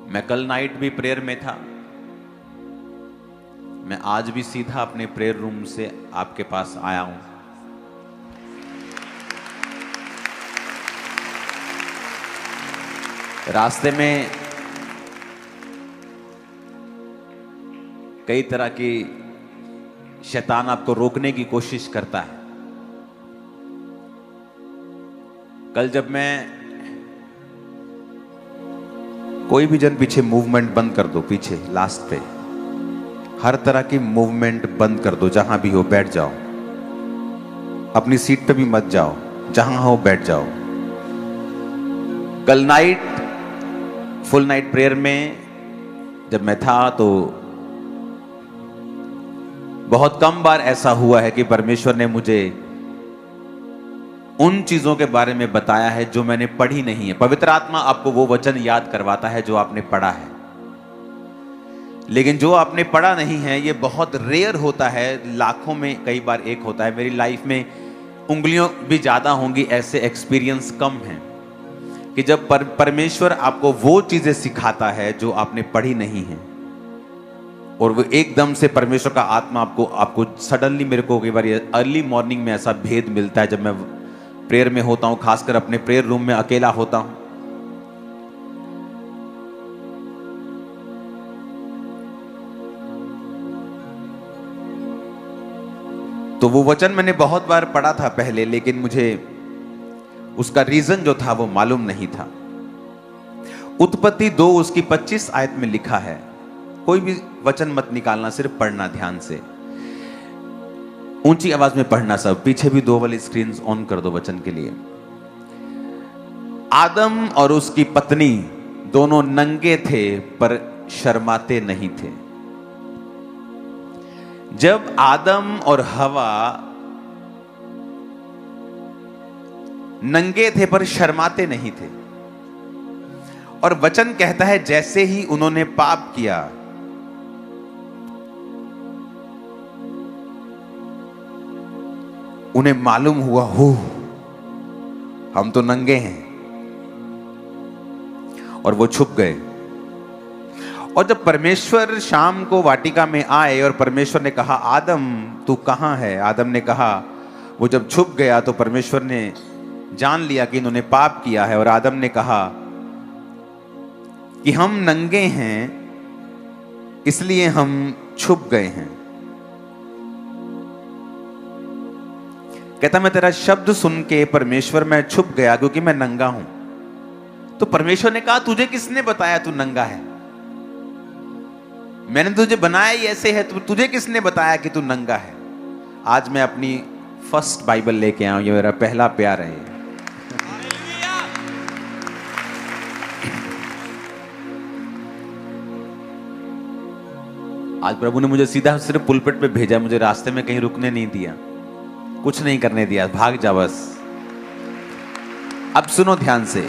मैं कल नाइट भी प्रेयर में था। मैं आज भी सीधा अपने प्रेयर रूम से आपके पास आया हूं। रास्ते में कई तरह की शैतान आपको रोकने की कोशिश करता है। कल जब मैं कोई भी जन पीछे मूवमेंट बंद कर दो, पीछे लास्ट पे हर तरह की मूवमेंट बंद कर दो। जहां भी हो बैठ जाओ, अपनी सीट पे भी मत जाओ, जहां हो बैठ जाओ। कल नाइट फुल नाइट प्रेयर में जब मैं था तो बहुत कम बार ऐसा हुआ है कि परमेश्वर ने मुझे उन चीजों के बारे में बताया है जो मैंने पढ़ी नहीं है। पवित्र आत्मा आपको वो वचन याद करवाता है जो आपने पढ़ा है, लेकिन जो आपने पढ़ा नहीं है ये बहुत रेयर होता है, लाखों में कई बार एक होता है। मेरी लाइफ में उंगलियों भी ज्यादा होंगी, ऐसे एक्सपीरियंस कम हैं कि जब परमेश्वर आपको वो चीजें सिखाता है जो आपने पढ़ी नहीं है और वो एकदम से परमेश्वर का आत्मा आपको सडनली, मेरे को कई बार अर्ली मॉर्निंग में ऐसा भेद मिलता है जब मैं प्रेयर में होता हूं, खासकर अपने प्रेयर रूम में अकेला होता हूं। तो वो वचन मैंने बहुत बार पढ़ा था पहले, लेकिन मुझे उसका रीजन जो था वो मालूम नहीं था। उत्पत्ति 2 उसकी 25 आयत में लिखा है, कोई भी वचन मत निकालना, सिर्फ पढ़ना ध्यान से, ऊंची आवाज में पढ़ना। सब पीछे भी 2 वाली स्क्रीन ऑन कर दो वचन के लिए। आदम और उसकी पत्नी दोनों नंगे थे पर शर्माते नहीं थे। जब आदम और हवा नंगे थे पर शर्माते नहीं थे, और वचन कहता है जैसे ही उन्होंने पाप किया उन्हें मालूम हुआ, हो हम तो नंगे हैं, और वो छुप गए। और जब परमेश्वर शाम को वाटिका में आए और परमेश्वर ने कहा, आदम तू कहां है? आदम ने कहा, वो जब छुप गया तो परमेश्वर ने जान लिया कि इन्होंने पाप किया है, और आदम ने कहा कि हम नंगे हैं इसलिए हम छुप गए हैं। कहता मैं तेरा शब्द सुन के परमेश्वर मैं छुप गया क्योंकि मैं नंगा हूं। तो परमेश्वर ने कहा, तुझे किसने बताया तू नंगा है? मैंने तुझे बनाया ही ऐसे है, तुझे किसने बताया कि तू नंगा है? आज मैं अपनी फर्स्ट बाइबल लेके आया हूं, ये मेरा पहला प्यार है। आज प्रभु ने मुझे सीधा सिर्फ पुलपिट पे भेजा, मुझे रास्ते में कहीं रुकने नहीं दिया, कुछ नहीं करने दिया, भाग जा बस। अब सुनो ध्यान से,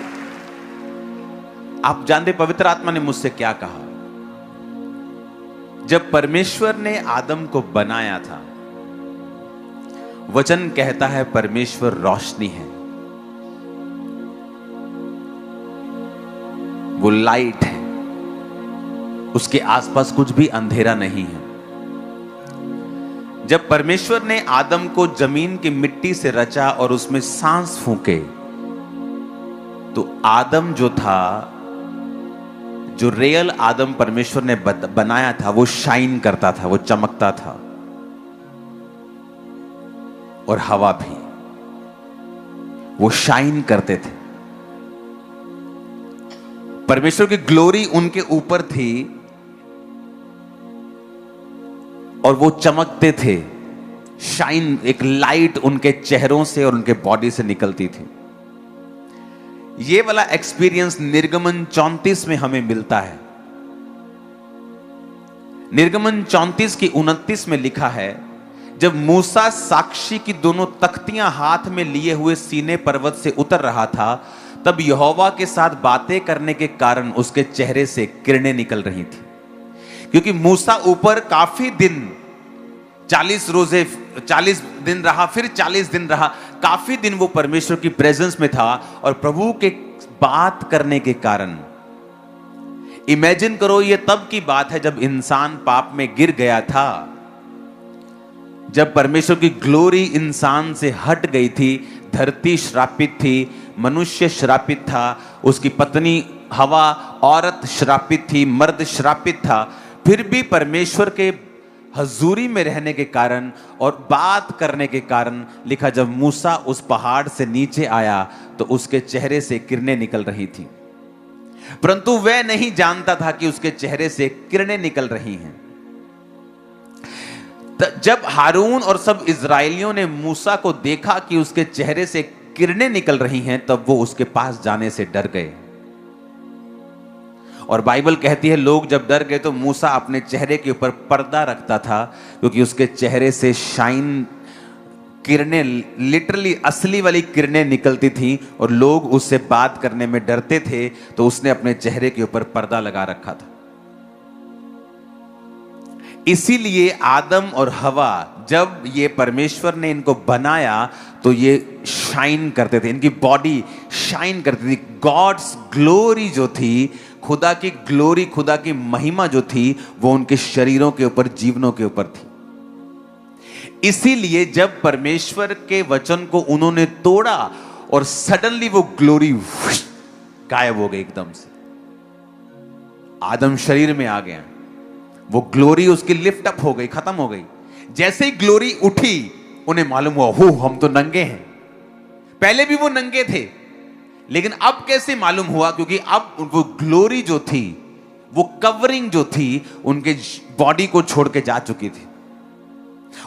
आप जानते पवित्र आत्मा ने मुझसे क्या कहा? जब परमेश्वर ने आदम को बनाया था, वचन कहता है परमेश्वर रोशनी है, वो लाइट है, उसके आसपास कुछ भी अंधेरा नहीं है। जब परमेश्वर ने आदम को जमीन की मिट्टी से रचा और उसमें सांस फूंके, तो आदम जो था, जो रियल आदम परमेश्वर ने बनाया था, वो शाइन करता था, वो चमकता था। और हवा भी, वो शाइन करते थे। परमेश्वर की ग्लोरी उनके ऊपर थी और वो चमकते थे। शाइन, एक लाइट उनके चेहरों से और उनके बॉडी से निकलती थी। ये वाला एक्सपीरियंस निर्गमन 34 में हमें मिलता है। निर्गमन 34 की 29 में लिखा है, जब मूसा साक्षी की दोनों तख्तियां हाथ में लिए हुए सीने पर्वत से उतर रहा था, तब यहोवा के साथ बातें करने के कारण उसके चेहरे से किरणें निकल रही थी। क्योंकि मूसा ऊपर काफी दिन, 40 रोजे 40 दिन रहा, फिर 40 दिन रहा, काफी दिन वो परमेश्वर की प्रेजेंस में था, और प्रभु के बात करने के कारण इमेजिन करो, ये तब की बात है जब इंसान पाप में गिर गया था, जब परमेश्वर की ग्लोरी इंसान से हट गई थी। धरती श्रापित थी, मनुष्य श्रापित था, उसकी पत्नी हवा औरत श्रापित थी, मर्द श्रापित था। फिर भी परमेश्वर के हजूरी में रहने के कारण और बात करने के कारण लिखा, जब मूसा उस पहाड़ से नीचे आया तो उसके चेहरे से किरणें निकल रही थी, परंतु वह नहीं जानता था कि उसके चेहरे से किरणें निकल रही हैं। जब हारून और सब इजरायलियों ने मूसा को देखा कि उसके चेहरे से किरणें निकल रही हैं, तब वो उसके पास जाने से डर गए। और बाइबल कहती है, लोग जब डर गए तो मूसा अपने चेहरे के ऊपर पर्दा रखता था, क्योंकि उसके चेहरे से शाइन किरणें, लिटरली असली वाली किरणें निकलती थी और लोग उससे बात करने में डरते थे, तो उसने अपने चेहरे के ऊपर पर्दा लगा रखा था। इसीलिए आदम और हवा, जब ये परमेश्वर ने इनको बनाया तो ये शाइन करते थे, इनकी बॉडी शाइन करती थी। गॉड्स ग्लोरी जो थी, खुदा की ग्लोरी, खुदा की महिमा जो थी, वो उनके शरीरों के ऊपर, जीवनों के ऊपर थी। इसीलिए जब परमेश्वर के वचन को उन्होंने तोड़ा और सडनली वो ग्लोरी गायब हो गई एकदम से। आदम शरीर में आ गया, वो ग्लोरी उसकी लिफ्ट अप हो गई, खत्म हो गई। जैसे ही ग्लोरी उठी, उन्हें मालूम हुआ, हो हम तो नंगे हैं। पहले भी वो नंगे थे, लेकिन अब कैसे मालूम हुआ? क्योंकि अब वो ग्लोरी जो थी, वो कवरिंग जो थी, उनके बॉडी को छोड़ के जा चुकी थी।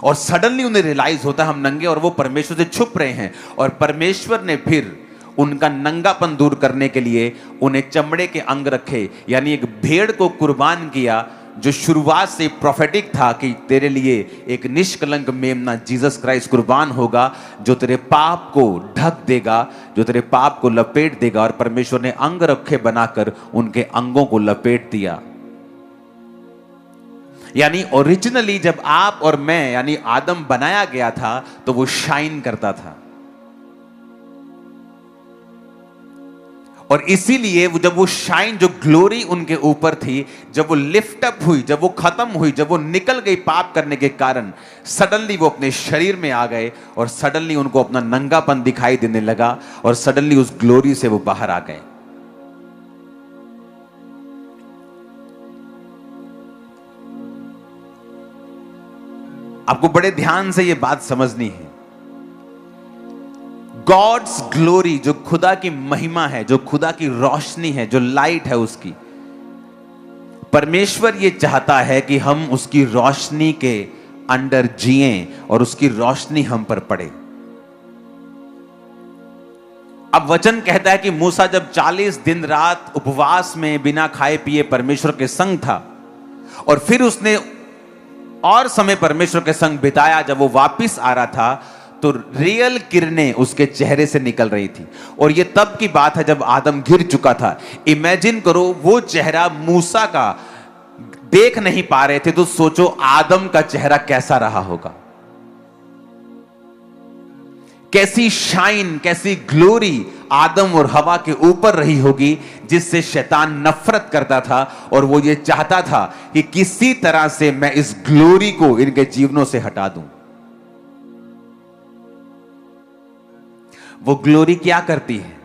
और सडनली उन्हें रियलाइज होता है हम नंगे और वो परमेश्वर से छुप रहे हैं। और परमेश्वर ने फिर उनका नंगापन दूर करने के लिए उन्हें चमड़े के अंग रखे, यानी एक भेड़ को कुर्बान किया, जो शुरुआत से प्रोफेटिक था कि तेरे लिए एक निष्कलंक मेमना जीसस क्राइस्ट कुर्बान होगा, जो तेरे पाप को ढक देगा, जो तेरे पाप को लपेट देगा। और परमेश्वर ने अंग रखे बनाकर उनके अंगों को लपेट दिया। यानी ओरिजिनली जब आप और मैं, यानी आदम बनाया गया था, तो वो शाइन करता था। और इसीलिए जब वो शाइन, जो ग्लोरी उनके ऊपर थी, जब वो लिफ्ट अप हुई, जब वो खत्म हुई, जब वो निकल गई पाप करने के कारण, सडनली वो अपने शरीर में आ गए और सडनली उनको अपना नंगापन दिखाई देने लगा और सडनली उस ग्लोरी से वो बाहर आ गए। आपको बड़े ध्यान से ये बात समझनी है। गॉड्स ग्लोरी, जो खुदा की महिमा है, जो खुदा की रोशनी है, जो लाइट है उसकी, परमेश्वर ये चाहता है कि हम उसकी रोशनी के अंडर जिएं और उसकी रोशनी हम पर पड़े। अब वचन कहता है कि मूसा जब 40 दिन रात उपवास में बिना खाए पिए परमेश्वर के संग था, और फिर उसने और समय परमेश्वर के संग बिताया, जब वो वापिस आ रहा था तो रियल किरणें उसके चेहरे से निकल रही थी। और ये तब की बात है जब आदम गिर चुका था। इमेजिन करो, वो चेहरा मूसा का देख नहीं पा रहे थे, तो सोचो आदम का चेहरा कैसा रहा होगा। कैसी शाइन, कैसी ग्लोरी आदम और हवा के ऊपर रही होगी, जिससे शैतान नफरत करता था और वो ये चाहता था कि किसी तरह से मैं इस ग्लोरी को इनके जीवनों से हटा दूं। वो ग्लोरी क्या करती है?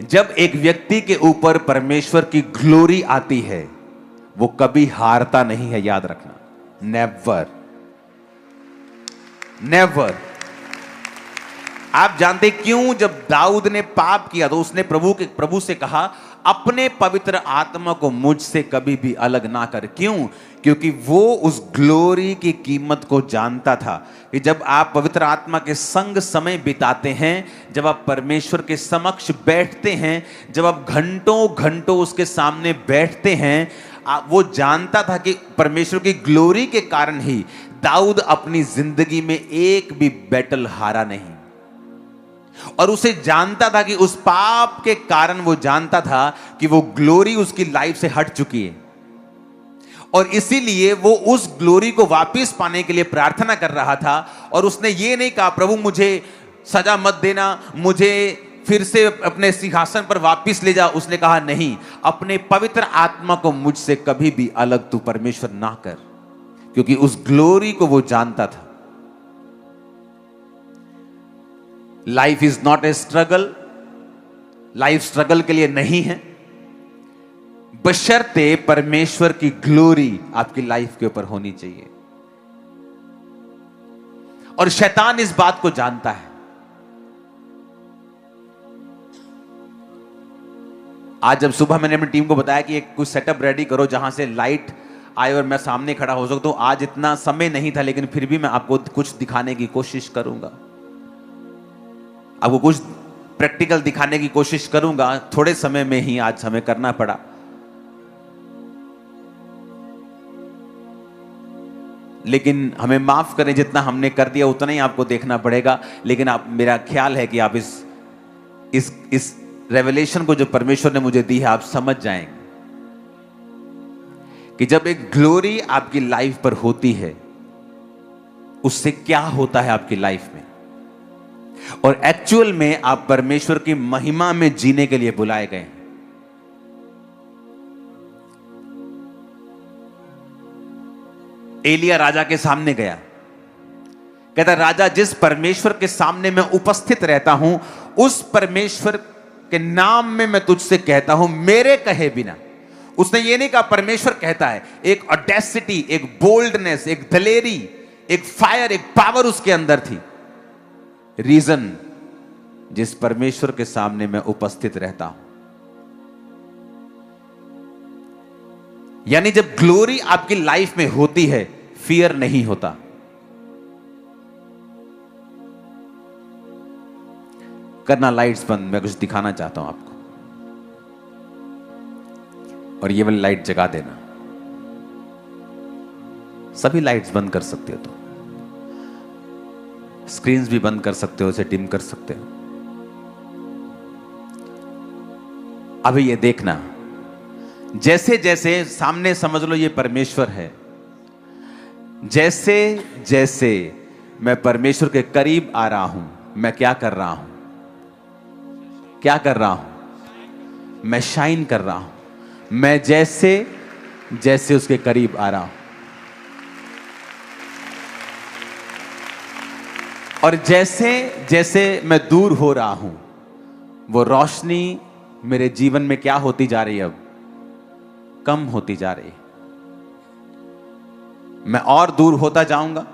जब एक व्यक्ति के ऊपर परमेश्वर की ग्लोरी आती है, वो कभी हारता नहीं है, याद रखना। Never, never. आप जानते क्यों? जब दाऊद ने पाप किया तो उसने प्रभु से कहा, अपने पवित्र आत्मा को मुझसे कभी भी अलग ना कर। क्यों? क्योंकि वो उस ग्लोरी की कीमत को जानता था कि जब आप पवित्र आत्मा के संग समय बिताते हैं, जब आप परमेश्वर के समक्ष बैठते हैं, जब आप घंटों घंटों उसके सामने बैठते हैं, वो जानता था कि परमेश्वर की ग्लोरी के कारण ही दाऊद अपनी जिंदगी में एक भी बैटल हारा नहीं। और उसे जानता था कि उस पाप के कारण वो जानता था कि वो ग्लोरी उसकी लाइफ से हट चुकी है, और इसीलिए वो उस ग्लोरी को वापस पाने के लिए प्रार्थना कर रहा था। और उसने ये नहीं कहा, प्रभु मुझे सजा मत देना, मुझे फिर से अपने सिंहासन पर वापस ले जा। उसने कहा नहीं, अपने पवित्र आत्मा को मुझसे कभी भी अलग तू परमेश्वर ना कर, क्योंकि उस ग्लोरी को वो जानता था। Life is not a struggle, life struggle के लिए नहीं है, बशर्ते परमेश्वर की ग्लोरी आपकी लाइफ के ऊपर होनी चाहिए। और शैतान इस बात को जानता है। आज जब सुबह मैंने अपनी टीम को बताया कि एक कुछ सेटअप रेडी करो जहां से लाइट आए और मैं सामने खड़ा हो सकता हूं, आज इतना समय नहीं था, लेकिन फिर भी मैं आपको कुछ दिखाने की कोशिश करूंगा, आपको कुछ प्रैक्टिकल दिखाने की कोशिश करूंगा। थोड़े समय में ही आज हमें करना पड़ा। लेकिन हमें माफ करें, जितना हमने कर दिया उतना ही आपको देखना पड़ेगा। लेकिन आप, मेरा ख्याल है कि आप इस रेवलेशन को जो परमेश्वर ने मुझे दी है, आप समझ जाएंगे कि जब एक ग्लोरी आपकी लाइफ पर होती है, उससे क्या होता है आपकी लाइफ में, और एक्चुअल में आप परमेश्वर की महिमा में जीने के लिए बुलाए गए हैं। एलिया राजा के सामने गया, कहता राजा, जिस परमेश्वर के सामने मैं उपस्थित रहता हूं, उस परमेश्वर के नाम में मैं तुझसे कहता हूं, मेरे कहे बिना। उसने ये नहीं कहा परमेश्वर कहता है। एक ऑडेसिटी, एक बोल्डनेस, एक दलेरी, एक फायर, एक पावर उसके अंदर थी। रीजन, जिस परमेश्वर के सामने मैं उपस्थित रहता हूं। यानी जब ग्लोरी आपकी लाइफ में होती है, फियर नहीं होता। करना लाइट्स बंद, मैं कुछ दिखाना चाहता हूं आपको, और ये वाली लाइट जगा देना। सभी लाइट्स बंद कर सकते हो, तो स्क्रीन्स भी बंद कर सकते हो, इसे डिम कर सकते हो। अभी ये देखना, जैसे जैसे सामने समझ लो ये परमेश्वर है, जैसे जैसे मैं परमेश्वर के करीब आ रहा हूं, मैं क्या कर रहा हूं? क्या कर रहा हूं? मैं शाइन कर रहा हूं। मैं जैसे जैसे उसके करीब आ रहा हूं, और जैसे जैसे मैं दूर हो रहा हूं, वो रोशनी मेरे जीवन में क्या होती जा रही है? अब कम होती जा रही है। मैं और दूर होता जाऊंगा।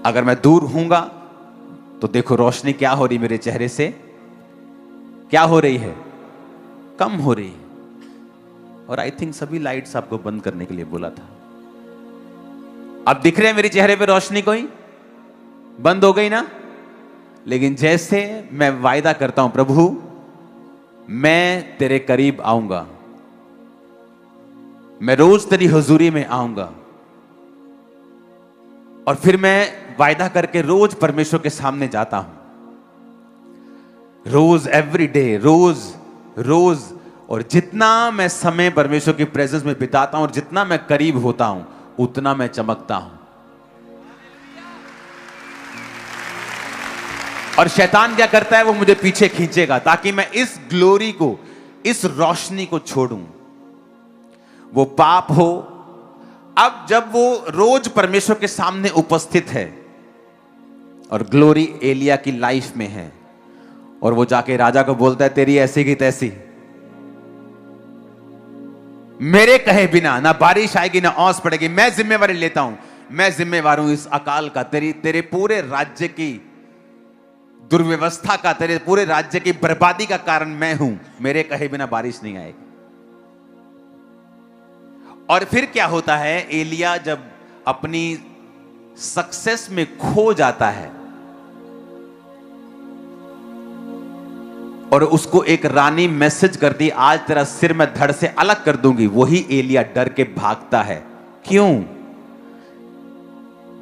अगर मैं दूर हूंगा तो देखो रोशनी क्या हो रही मेरे चेहरे से, क्या हो रही है? कम हो रही है। और आई थिंक सभी लाइट्स आपको बंद करने के लिए बोला था। अब दिख रहे हैं मेरे चेहरे पे रोशनी? कोई बंद हो गई ना? लेकिन जैसे मैं वायदा करता हूं, प्रभु मैं तेरे करीब आऊंगा, मैं रोज तेरी हुजूरी में आऊंगा, और फिर मैं वायदा करके रोज परमेश्वर के सामने जाता हूं, रोज, एवरी डे, रोज रोज। और जितना मैं समय परमेश्वर की प्रेजेंस में बिताता हूं और जितना मैं करीब होता हूं, उतना मैं चमकता हूं। और शैतान क्या करता है? वो मुझे पीछे खींचेगा ताकि मैं इस ग्लोरी को, इस रोशनी को छोड़ूं। वो पाप हो। अब जब वो रोज परमेश्वर के सामने उपस्थित है और ग्लोरी एलिया की लाइफ में है, और वो जाके राजा को बोलता है तेरी ऐसी की तैसी, मेरे कहे बिना ना बारिश आएगी ना ओस पड़ेगी, मैं जिम्मेवारी लेता हूं, मैं जिम्मेवार हूं इस अकाल का, तेरे पूरे राज्य की दुर्व्यवस्था का, तेरे पूरे राज्य की बर्बादी का कारण मैं हूं, मेरे कहे बिना बारिश नहीं आएगी। और फिर क्या होता है? एलिया जब अपनी सक्सेस में खो जाता है और उसको एक रानी मैसेज करती, आज तेरा सिर मैं धड़ से अलग कर दूंगी, वही एलिया डर के भागता है। क्यों?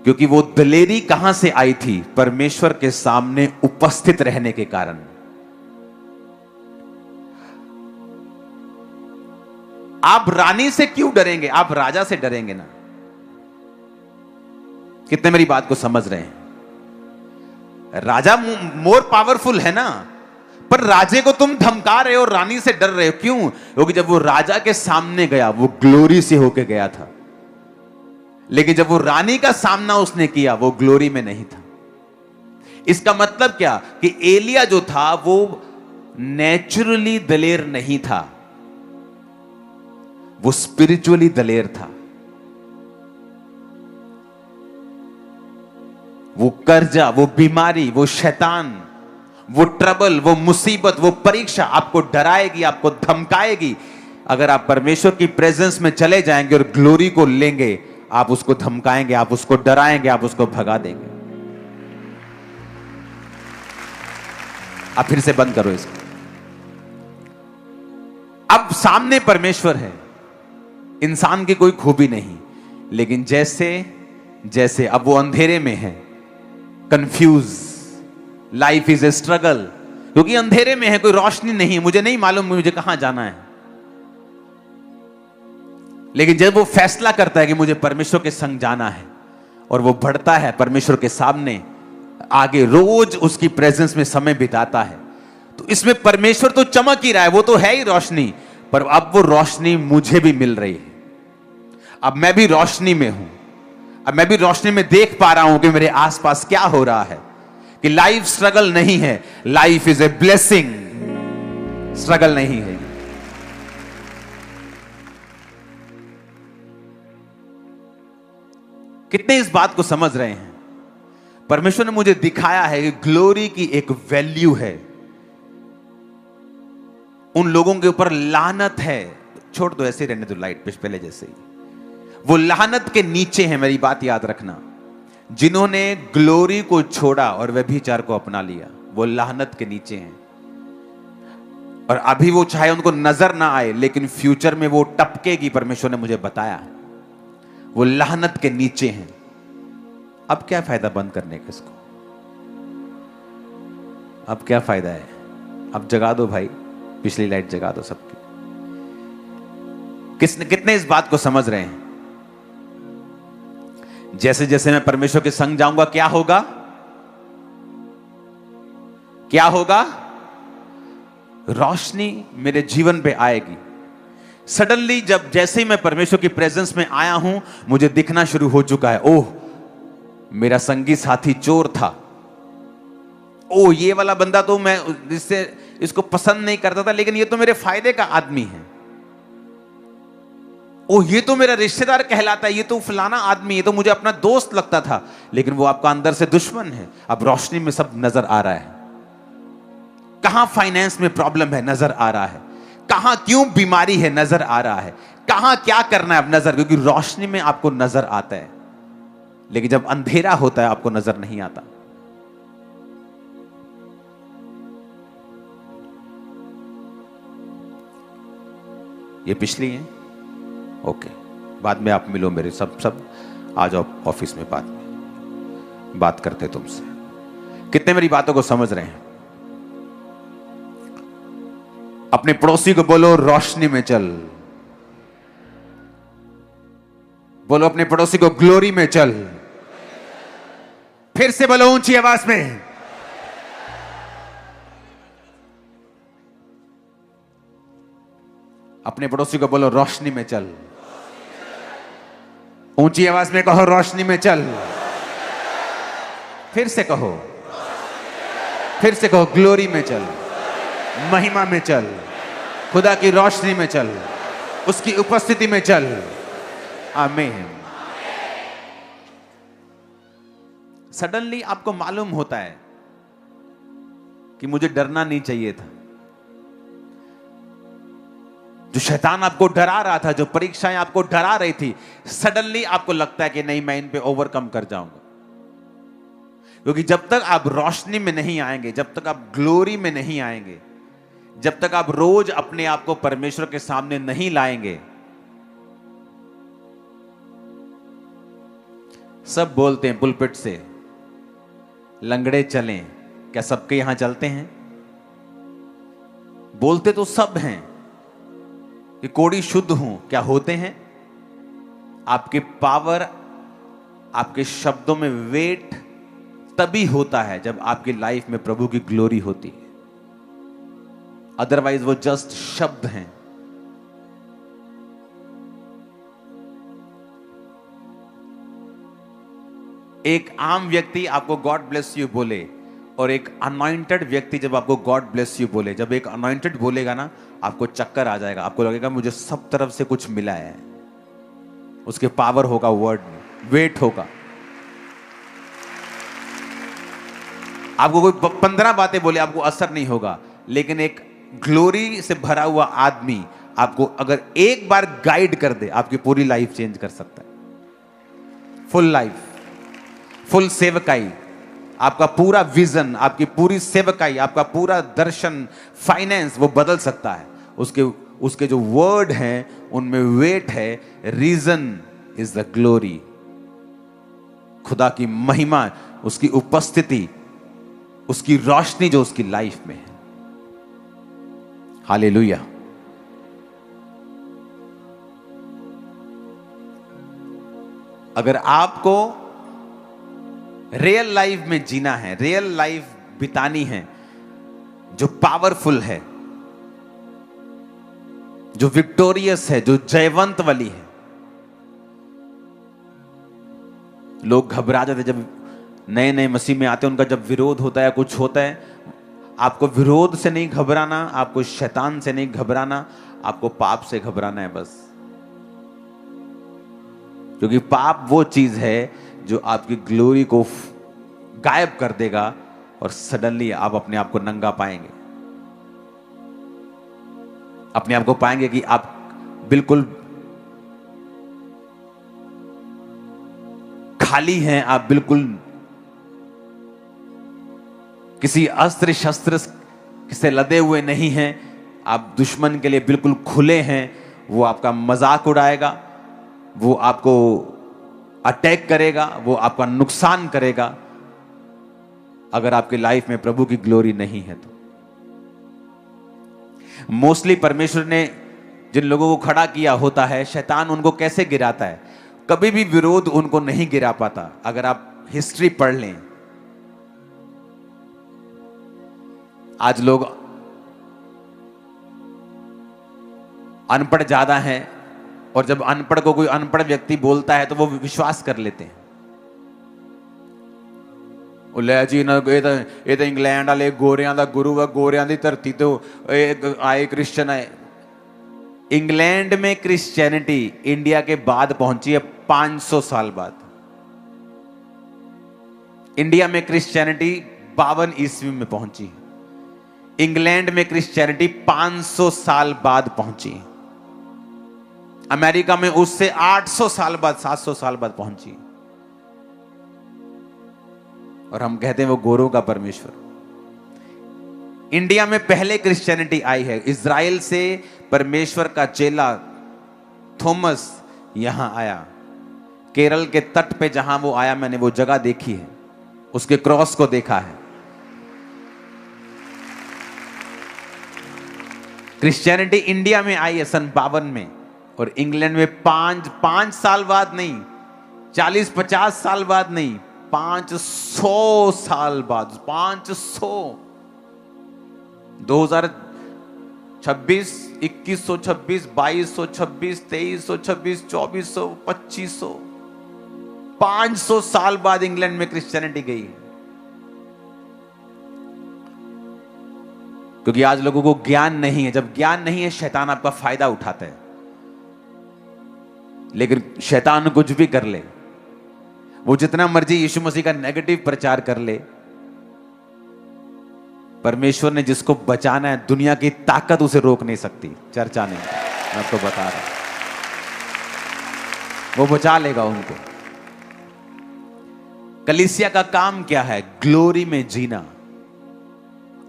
क्योंकि वो दलेरी कहां से आई थी? परमेश्वर के सामने उपस्थित रहने के कारण। आप रानी से क्यों डरेंगे? आप राजा से डरेंगे ना। कितने मेरी बात को समझ रहे हैं? राजा मोर पावरफुल है ना, पर राजे को तुम धमका रहे हो, रानी से डर रहे हो, क्यों? क्योंकि जब वो राजा के सामने गया वो ग्लोरी से होके गया था, लेकिन जब वो रानी का सामना उसने किया वो ग्लोरी में नहीं था। इसका मतलब क्या कि एलिया जो था वो नेचुरली दलेर नहीं था, वो स्पिरिचुअली दलेर था। वो कर्जा, वो बीमारी, वो शैतान, वो ट्रबल, वो मुसीबत, वो परीक्षा आपको डराएगी, आपको धमकाएगी। अगर आप परमेश्वर की प्रेजेंस में चले जाएंगे और ग्लोरी को लेंगे, आप उसको धमकाएंगे, आप उसको डराएंगे, आप उसको भगा देंगे। आप फिर से बंद करो इसको। अब सामने परमेश्वर है, इंसान की कोई खूबी नहीं, लेकिन जैसे जैसे अब वो अंधेरे में है, confuse, life is a struggle, क्योंकि अंधेरे में है, कोई रोशनी नहीं है, मुझे नहीं मालूम मुझे कहां जाना है। लेकिन जब वो फैसला करता है कि मुझे परमेश्वर के संग जाना है और वो बढ़ता है परमेश्वर के सामने आगे, रोज उसकी प्रेजेंस में समय बिताता है, तो इसमें परमेश्वर तो चमक ही रहा है, वो तो है ही रोशनी, पर अब वो रोशनी मुझे भी मिल रही है। अब मैं भी रोशनी में हूं, अब मैं भी रोशनी में देख पा रहा हूं कि मेरे आसपास क्या हो रहा है, कि लाइफ स्ट्रगल नहीं है, life is a blessing, struggle नहीं है। कितने इस बात को समझ रहे हैं? परमेश्वर ने मुझे दिखाया है कि ग्लोरी की एक वैल्यू है। उन लोगों के ऊपर लानत है, छोड़ दो, ऐसे रहने दो, लाइट पे पहले जैसे ही, वो लानत के नीचे है, मेरी बात याद रखना। जिन्होंने ग्लोरी को छोड़ा और व्यभिचार को अपना लिया, वो लानत के नीचे हैं। और अभी वो चाहे उनको नजर ना आए, लेकिन फ्यूचर में वो टपकेगी, परमेश्वर ने मुझे बताया, वो लानत के नीचे हैं। अब क्या फायदा बंद करने का इसको? अब क्या फायदा है? अब जगा दो भाई, पिछली लाइट जगा दो सबकी। कितने इस बात को समझ रहे हैं? जैसे जैसे मैं परमेश्वर के संग जाऊंगा, क्या होगा? क्या होगा? रोशनी मेरे जीवन पे आएगी। सडनली जब जैसे ही मैं परमेश्वर की प्रेजेंस में आया हूं, मुझे दिखना शुरू हो चुका है, ओह मेरा संगी साथी चोर था, ओह ये वाला बंदा तो मैं इसको पसंद नहीं करता था, लेकिन ये तो मेरे फायदे का आदमी है, ओह ये तो मेरा रिश्तेदार कहलाता है, ये तो फलाना आदमी, ये तो मुझे अपना दोस्त लगता था, लेकिन वो आपका अंदर से दुश्मन है। अब रोशनी में सब नजर आ रहा है। कहां फाइनेंस में प्रॉब्लम है, नजर आ रहा है। कहां क्यों बीमारी है, नजर आ रहा है। कहां क्या करना है, अब नजर, क्योंकि रोशनी में आपको नजर आता है, लेकिन जब अंधेरा होता है आपको नजर नहीं आता। ये पिछली है, ओके, बाद में आप मिलो मेरे, सब आ जाओ ऑफिस में, बाद में बात करते तुमसे। कितने मेरी बातों को समझ रहे हैं? अपने पड़ोसी को बोलो रोशनी में चल, बोलो अपने पड़ोसी को ग्लोरी में चल। फिर से बोलो ऊंची आवाज में, अपने पड़ोसी को बोलो रोशनी में चल। ऊंची आवाज में कहो रोशनी में चल। फिर से कहो, फिर से कहो ग्लोरी में चल, महिमा में चल, खुदा की रोशनी में चल, उसकी उपस्थिति में चल। आमीन। सडनली आपको मालूम होता है कि मुझे डरना नहीं चाहिए था। जो शैतान आपको डरा रहा था, जो परीक्षाएं आपको डरा रही थी, सडनली आपको लगता है कि नहीं, मैं इन पे ओवरकम कर जाऊंगा। क्योंकि जब तक आप रोशनी में नहीं आएंगे, जब तक आप ग्लोरी में नहीं आएंगे, जब तक आप रोज अपने आप को परमेश्वर के सामने नहीं लाएंगे, सब बोलते हैं पुलपिट से लंगड़े चलें, क्या सबके यहां चलते हैं? बोलते तो सब हैं कि कोड़ी शुद्ध हूं, क्या होते हैं? आपकी पावर आपके शब्दों में वेट तभी होता है जब आपकी लाइफ में प्रभु की ग्लोरी होती है, अदरवाइज वो जस्ट शब्द हैं। एक आम व्यक्ति आपको गॉड ब्लेस यू बोले और एक अनॉइंटेड व्यक्ति जब आपको गॉड ब्लेस यू बोले, जब एक अनॉइंटेड बोलेगा ना, आपको चक्कर आ जाएगा, आपको लगेगा मुझे सब तरफ से कुछ मिला है। उसके पावर होगा वर्ड में, वेट होगा। आपको कोई 15 बातें बोले आपको असर नहीं होगा, लेकिन एक ग्लोरी से भरा हुआ आदमी आपको अगर एक बार गाइड कर दे, आपकी पूरी लाइफ चेंज कर सकता है। फुल लाइफ, फुल सेवकाई, आपका पूरा विजन, आपकी पूरी सेवकाई, आपका पूरा दर्शन, फाइनेंस, वो बदल सकता है। उसके जो वर्ड हैं उनमें वेट है। रीजन इज द ग्लोरी, खुदा की महिमा, उसकी उपस्थिति, उसकी रोशनी जो उसकी लाइफ में है। हालेलुया। अगर आपको रियल लाइफ में जीना है, रियल लाइफ बितानी है जो पावरफुल है, जो विक्टोरियस है, जो जयवंत वाली है। लोग घबरा जाते जब नए नए मसीह में आते हैं, उनका जब विरोध होता है, कुछ होता है। आपको विरोध से नहीं घबराना, आपको शैतान से नहीं घबराना, आपको पाप से घबराना है बस। क्योंकि पाप वो चीज है जो आपकी ग्लोरी को गायब कर देगा और सडनली आप अपने आप को नंगा पाएंगे। अपने आप को पाएंगे कि आप बिल्कुल खाली हैं, आप बिल्कुल किसी अस्त्र शस्त्र से लदे हुए नहीं हैं, आप दुश्मन के लिए बिल्कुल खुले हैं। वो आपका मजाक उड़ाएगा, वो आपको अटैक करेगा, वो आपका नुकसान करेगा अगर आपकी लाइफ में प्रभु की ग्लोरी नहीं है तो। मोस्टली परमेश्वर ने जिन लोगों को खड़ा किया होता है, शैतान उनको कैसे गिराता है? कभी भी विरोध उनको नहीं गिरा पाता। अगर आप हिस्ट्री पढ़ लें, आज लोग अनपढ़ ज्यादा हैं और जब अनपढ़ को कोई अनपढ़ व्यक्ति बोलता है तो वो विश्वास कर लेते हैं। जी ना ये तो इंग्लैंड वाले गोरियां दा गुरु है, गोरियां दी धरती तो आए क्रिश्चियन आए। इंग्लैंड में क्रिश्चियनिटी इंडिया के बाद पहुंची है 500 साल बाद। इंडिया में क्रिश्चियनिटी 52 ईस्वी में पहुंची है, इंग्लैंड में क्रिश्चियनिटी 500 साल बाद पहुंची। अमेरिका में उससे 800 साल बाद, 700 साल बाद पहुंची। और हम कहते हैं वो गोरों का परमेश्वर। इंडिया में पहले क्रिश्चियनिटी आई है। इज़राइल से परमेश्वर का चेला थॉमस यहां आया। केरल के तट पे जहां वो आया, मैंने वो जगह देखी है, उसके क्रॉस को देखा है। क्रिश्चियनिटी इंडिया में आई है सन 52 में, और इंग्लैंड में 5 साल बाद नहीं, 40-50 साल बाद नहीं, 500 साल बाद। 500 2026, 2126, 2226, 2326, 2400, 2500, 500 साल बाद इंग्लैंड में क्रिश्चियनिटी गई। क्योंकि आज लोगों को ज्ञान नहीं है। जब ज्ञान नहीं है, शैतान आपका फायदा उठाता है। लेकिन शैतान कुछ भी कर ले, वो जितना मर्जी यीशु मसीह का नेगेटिव प्रचार कर ले, परमेश्वर ने जिसको बचाना है, दुनिया की ताकत उसे रोक नहीं सकती। चर्चा नहीं, मैं आपको बता रहा हूं, वो बचा लेगा उनको। कलीसिया का काम क्या है? ग्लोरी में जीना।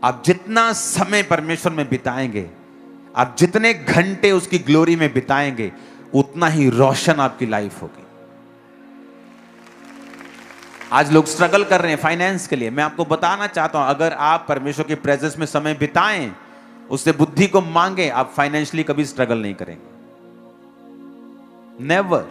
आप जितना समय परमेश्वर में बिताएंगे, आप जितने घंटे उसकी ग्लोरी में बिताएंगे, उतना ही रोशन आपकी लाइफ होगी। आज लोग स्ट्रगल कर रहे हैं फाइनेंस के लिए। मैं आपको बताना चाहता हूं, अगर आप परमेश्वर की प्रेजेंस में समय बिताएं, उससे बुद्धि को मांगे, आप फाइनेंशियली कभी स्ट्रगल नहीं करेंगे। नेवर।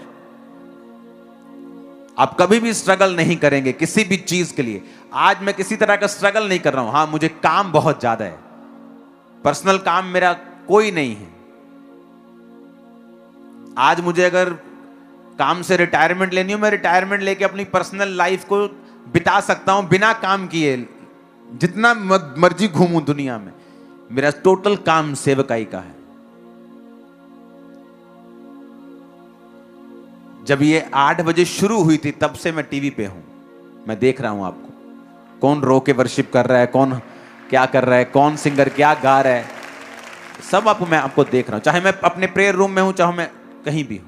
आप कभी भी स्ट्रगल नहीं करेंगे किसी भी चीज के लिए। आज मैं किसी तरह का स्ट्रगल नहीं कर रहा हूं। हां, मुझे काम बहुत ज्यादा है, पर्सनल काम मेरा कोई नहीं है। आज मुझे अगर काम से रिटायरमेंट लेनी हो, मैं रिटायरमेंट लेके अपनी पर्सनल लाइफ को बिता सकता हूं बिना काम किए, जितना मर्जी घूमूं दुनिया में। मेरा टोटल काम सेवकाई का है। जब ये 8 बजे शुरू हुई थी तब से मैं टीवी पे हूं, मैं देख रहा हूं आपको, कौन रो के वर्शिप कर रहा है, कौन क्या कर रहा है, कौन सिंगर क्या गा रहा है, सब मैं आपको देख रहा हूं। चाहे मैं अपने प्रेयर रूम में हूं, चाहे मैं कहीं भी हूं।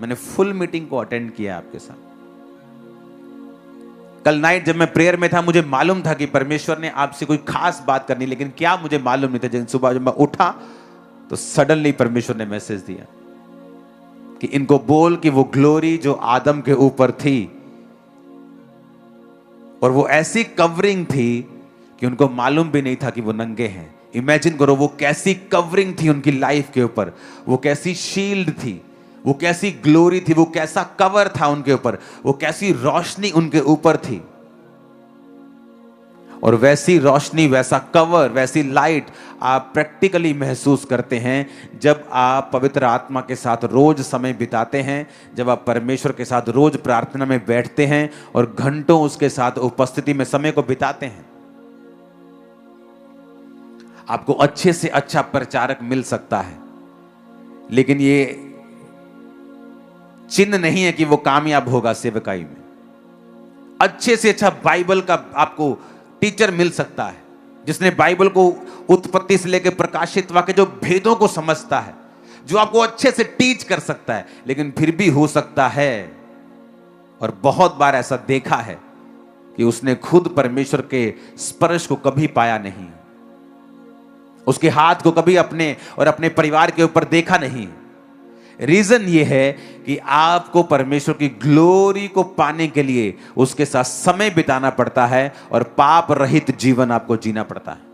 मैंने फुल मीटिंग को अटेंड किया आपके साथ। कल नाइट जब मैं प्रेयर में था, मुझे मालूम था कि परमेश्वर ने आपसे कोई खास बात करनी, लेकिन क्या मुझे मालूम नहीं था। जब सुबह जब मैं उठा तो सडनली परमेश्वर ने मैसेज दिया कि इनको बोल कि वो ग्लोरी जो आदम के ऊपर थी, और वो ऐसी कवरिंग थी कि उनको मालूम भी नहीं था कि वो नंगे हैं। इमेजिन करो वो कैसी कवरिंग थी उनकी लाइफ के ऊपर, वो कैसी शील्ड थी, वो कैसी ग्लोरी थी, वो कैसा कवर था उनके ऊपर, वो कैसी रोशनी उनके ऊपर थी। और वैसी रोशनी, वैसा कवर, वैसी लाइट आप प्रैक्टिकली महसूस करते हैं जब आप पवित्र आत्मा के साथ रोज समय बिताते हैं, जब आप परमेश्वर के साथ रोज प्रार्थना में बैठते हैं और घंटों उसके साथ उपस्थिति में समय को बिताते हैं। आपको अच्छे से अच्छा प्रचारक मिल सकता है, लेकिन ये चिन्ह नहीं है कि वो कामयाब होगा सेवकाई में। अच्छे से अच्छा बाइबल का आपको टीचर मिल सकता है, जिसने बाइबल को उत्पत्ति से लेकर प्रकाशित वाक्य जो भेदों को समझता है, जो आपको अच्छे से टीच कर सकता है। लेकिन फिर भी हो सकता है, और बहुत बार ऐसा देखा है, कि उसने खुद परमेश्वर के स्पर्श को कभी पाया नहीं, उसके हाथ को कभी अपने और अपने परिवार के ऊपर देखा नहीं। रीजन ये है कि आपको परमेश्वर की ग्लोरी को पाने के लिए उसके साथ समय बिताना पड़ता है और पाप रहित जीवन आपको जीना पड़ता है।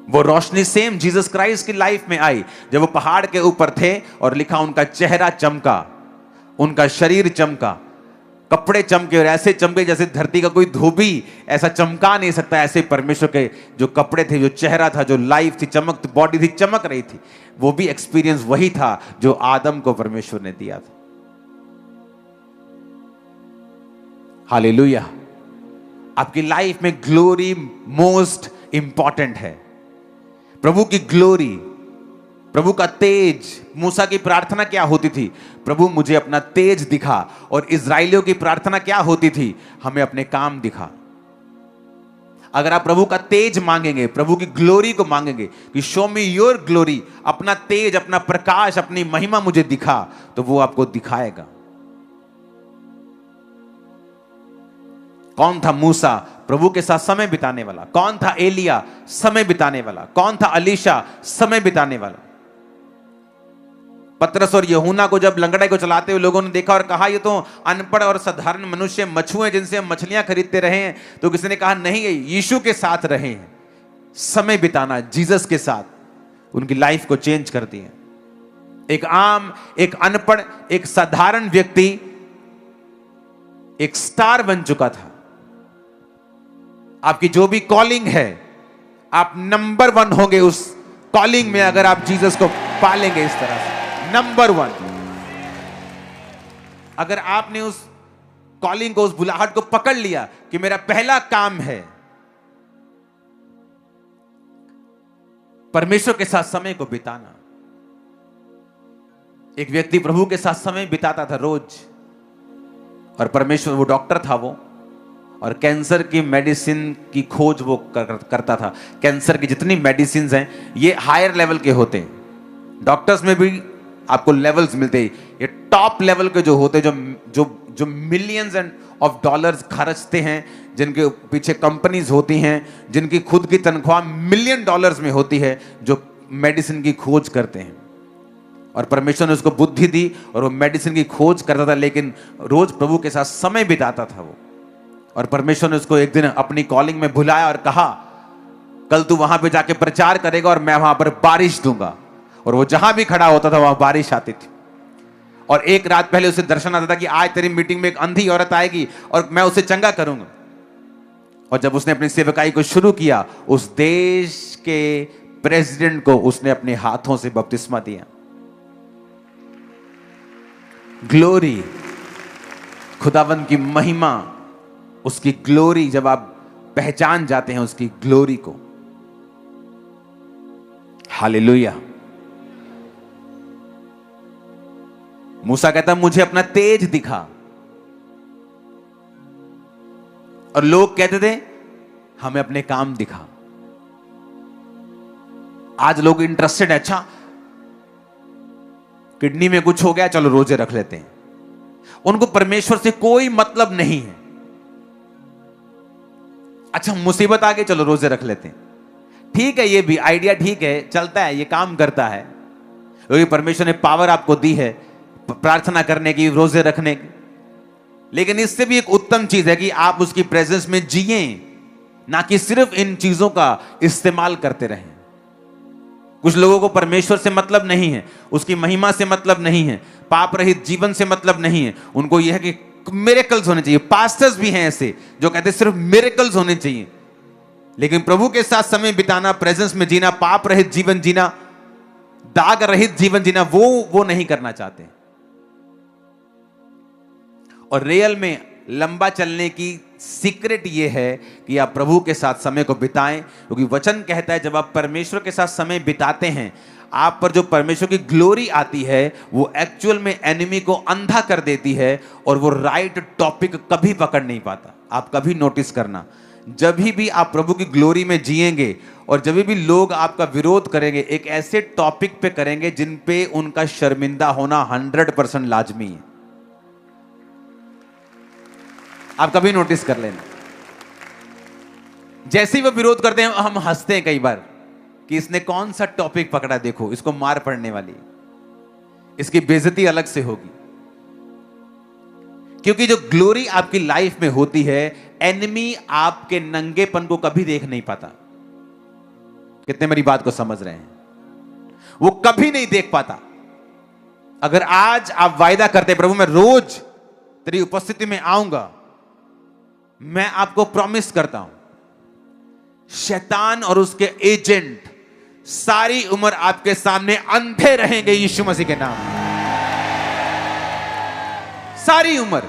वो रोशनी सेम जीसस क्राइस्ट की लाइफ में आई जब वो पहाड़ के ऊपर थे और लिखा उनका चेहरा चमका, उनका शरीर चमका, कपड़े चमके, और ऐसे चमके जैसे धरती का कोई धोबी ऐसा चमका नहीं सकता। ऐसे परमेश्वर के जो कपड़े थे, जो चेहरा था, जो लाइफ थी, चमक बॉडी थी, चमक रही थी। वो भी एक्सपीरियंस वही था जो आदम को परमेश्वर ने दिया था। हालेलुया। आपकी लाइफ में ग्लोरी मोस्ट इंपॉर्टेंट है। प्रभु की ग्लोरी, प्रभु का तेज। मूसा की प्रार्थना क्या होती थी? प्रभु मुझे अपना तेज दिखा। और इजराइलियों की प्रार्थना क्या होती थी? हमें अपने काम दिखा। अगर आप प्रभु का तेज मांगेंगे, प्रभु की ग्लोरी को मांगेंगे कि शो मी योर ग्लोरी, अपना तेज, अपना प्रकाश, अपनी महिमा मुझे दिखा, तो वो आपको दिखाएगा। कौन था मूसा? प्रभु के साथ समय बिताने वाला। कौन था एलिया? समय बिताने वाला। कौन था अलीशा? समय बिताने वाला। पतरस और यूहन्ना को जब लंगड़े को चलाते हुए लोगों ने देखा और कहा ये तो अनपढ़ और साधारण मनुष्य मछुए जिनसे हम मछलियां खरीदते रहे हैं, तो किसी ने कहा नहीं, ये यीशु के साथ रहे हैं। समय बिताना जीसस के साथ उनकी लाइफ को चेंज कर दिया। एक आम, एक अनपढ़, एक साधारण व्यक्ति एक स्टार बन चुका था। आपकी जो भी कॉलिंग है, आप नंबर 1 होंगे उस कॉलिंग में अगर आप जीसस को पालेंगे इस तरह से। नंबर 1। अगर आपने उस कॉलिंग को, उस बुलाहट को पकड़ लिया कि मेरा पहला काम है परमेश्वर के साथ समय को बिताना। एक व्यक्ति प्रभु के साथ समय बिताता था रोज, और परमेश्वर, वो डॉक्टर था वो, और कैंसर की मेडिसिन की खोज वो करता था। कैंसर की जितनी मेडिसिन हैं ये हायर लेवल के होते हैं। डॉक्टर्स में भी आपको लेवल्स मिलते हैं। ये टॉप लेवल के जो होते हैं, जो मिलियंस एंड ऑफ डॉलर्स खर्चते हैं, जिनके पीछे कंपनीज होती हैं, जिनकी खुद की तनख्वाह मिलियन डॉलर्स में होती है, जो मेडिसिन की खोज करते हैं। और परमेश्वर ने उसको बुद्धि दी और वो मेडिसिन की खोज करता था, लेकिन रोज प्रभु के साथ समय बिताता था वो। और परमेश्वर ने उसको एक दिन अपनी कॉलिंग में बुलाया और कहा, कल तू वहां पे जाके प्रचार करेगा और मैं वहां पर बारिश दूंगा। और वो जहां भी खड़ा होता था वहां बारिश आती थी। और एक रात पहले उसे दर्शन आता था कि आज तेरी मीटिंग में एक अंधी औरत आएगी और मैं उसे चंगा करूंगा। और जब उसने अपनी सेवकाई को शुरू किया, उस देश के प्रेसिडेंट को उसने अपने हाथों से बपतिस्मा दिया। ग्लोरी, खुदावंद की महिमा, उसकी ग्लोरी, जब आप पहचान जाते हैं उसकी ग्लोरी को। हालेलुया। मूसा कहता मुझे अपना तेज दिखा, और लोग कहते थे हमें अपने काम दिखा। आज लोग इंटरेस्टेड है, अच्छा किडनी में कुछ हो गया, चलो रोजे रख लेते हैं। उनको परमेश्वर से कोई मतलब नहीं है। अच्छा मुसीबत आ गई, चलो रोजे रख लेते हैं। ठीक है, ये भी आइडिया ठीक है, चलता है, ये काम करता है, क्योंकि परमेश्वर ने पावर आपको दी है प्रार्थना करने की, रोजे रखने की। लेकिन इससे भी एक उत्तम चीज है कि आप उसकी प्रेजेंस में जिए, ना कि सिर्फ इन चीजों का इस्तेमाल करते रहें। कुछ लोगों को परमेश्वर से मतलब नहीं है, उसकी महिमा से मतलब नहीं है, पाप रहित जीवन से मतलब नहीं है। उनको यह है कि मिरेकल्स होने चाहिए। पास्टर्स भी हैं ऐसे जो कहते हैं सिर्फ मिरेकल्स होने चाहिए। लेकिन प्रभु के साथ समय बिताना, प्रेजेंस में जीना, पाप रहित जीवन जीना, दाग रहित जीवन जीना, वो नहीं करना चाहते। और रियल में लंबा चलने की सीक्रेट ये है कि आप प्रभु के साथ समय को बिताएं, क्योंकि वचन कहता है जब आप परमेश्वर के साथ समय बिताते हैं, आप पर जो परमेश्वर की ग्लोरी आती है वो एक्चुअल में एनिमी को अंधा कर देती है, और वो राइट टॉपिक कभी पकड़ नहीं पाता। आप कभी नोटिस करना, जब भी आप प्रभु की ग्लोरी में जिएंगे और जब भी लोग आपका विरोध करेंगे, एक ऐसे टॉपिक पे करेंगे जिन पे उनका शर्मिंदा होना 100% लाजमी है। आप कभी नोटिस कर लेना, जैसे ही वो विरोध करते हैं हम हंसते हैं कई बार कि इसने कौन सा टॉपिक पकड़ा, देखो इसको मार पड़ने वाली, इसकी बेइज्जती अलग से होगी। क्योंकि जो ग्लोरी आपकी लाइफ में होती है, एनिमी आपके नंगेपन को कभी देख नहीं पाता। कितने मेरी बात को समझ रहे हैं? वो कभी नहीं देख पाता। अगर आज आप वायदा करते प्रभु मैं रोज तेरी उपस्थिति में आऊंगा, मैं आपको प्रॉमिस करता हूं शैतान और उसके एजेंट सारी उम्र आपके सामने अंधे रहेंगे यीशु मसीह के नाम में। सारी उम्र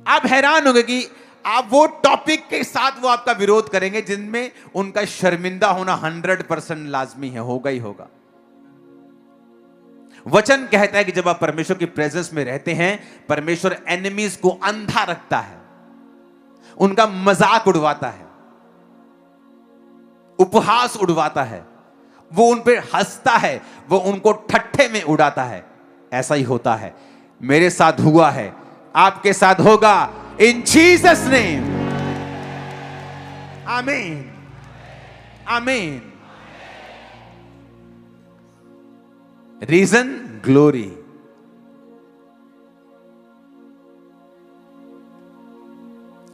आप हैरान होंगे कि आप वो टॉपिक के साथ वो आपका विरोध करेंगे जिनमें उनका शर्मिंदा होना 100% लाजमी है, होगा ही होगा। वचन कहता है कि जब आप परमेश्वर की प्रेजेंस में रहते हैं, परमेश्वर एनिमीज को अंधा रखता है, उनका मजाक उड़वाता है, उपहास उड़वाता है, वो उन पर हंसता है, वो उनको ठट्ठे में उड़ाता है। ऐसा ही होता है, मेरे साथ हुआ है, आपके साथ होगा, इन जीसस नेम, आमीन, आमीन। Reason glory.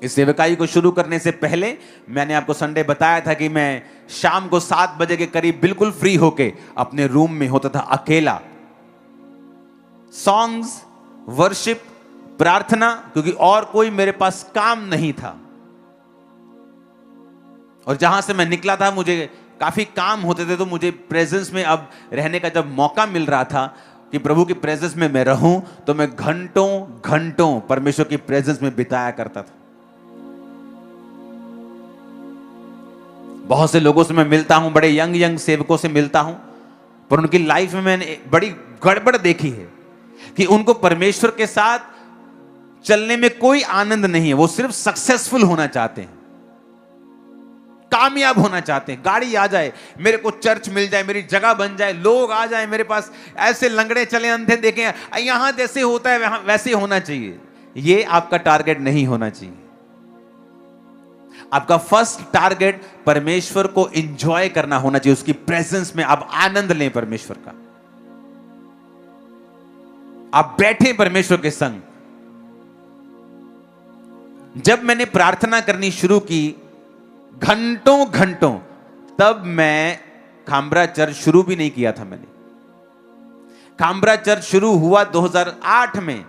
इस सेवकाई को शुरू करने से पहले मैंने आपको संडे बताया था कि मैं शाम को 7 बजे के करीब बिल्कुल फ्री होके अपने रूम में होता था अकेला, सॉन्ग्स, वर्शिप, प्रार्थना, क्योंकि और कोई मेरे पास काम नहीं था। और जहां से मैं निकला था मुझे काफी काम होते थे, तो मुझे प्रेजेंस में अब रहने का जब मौका मिल रहा था कि प्रभु की प्रेजेंस में मैं रहूं, तो मैं घंटों घंटों परमेश्वर की प्रेजेंस में बिताया करता था। बहुत से लोगों से मैं मिलता हूं, बड़े यंग सेवकों से मिलता हूं, पर उनकी लाइफ में मैंने बड़ी गड़बड़ देखी है कि उनको परमेश्वर के साथ चलने में कोई आनंद नहीं है। वो सिर्फ सक्सेसफुल होना चाहते हैं, कामयाब होना चाहते हैं, गाड़ी आ जाए, मेरे को चर्च मिल जाए, मेरी जगह बन जाए, लोग आ जाए मेरे पास, ऐसे लंगड़े चले, अंधे देखें, यहां जैसे होता है वहां वैसे होना चाहिए। ये आपका टारगेट नहीं होना चाहिए। आपका फर्स्ट टारगेट परमेश्वर को एंजॉय करना होना चाहिए, उसकी प्रेजेंस में आप आनंद लें परमेश्वर का, आप बैठे परमेश्वर के संग। जब मैंने प्रार्थना करनी शुरू की घंटों घंटों, तब मैं खामरा चर्च शुरू भी नहीं किया था मैंने। काम्ब्रा चर्च शुरू हुआ 2008 में,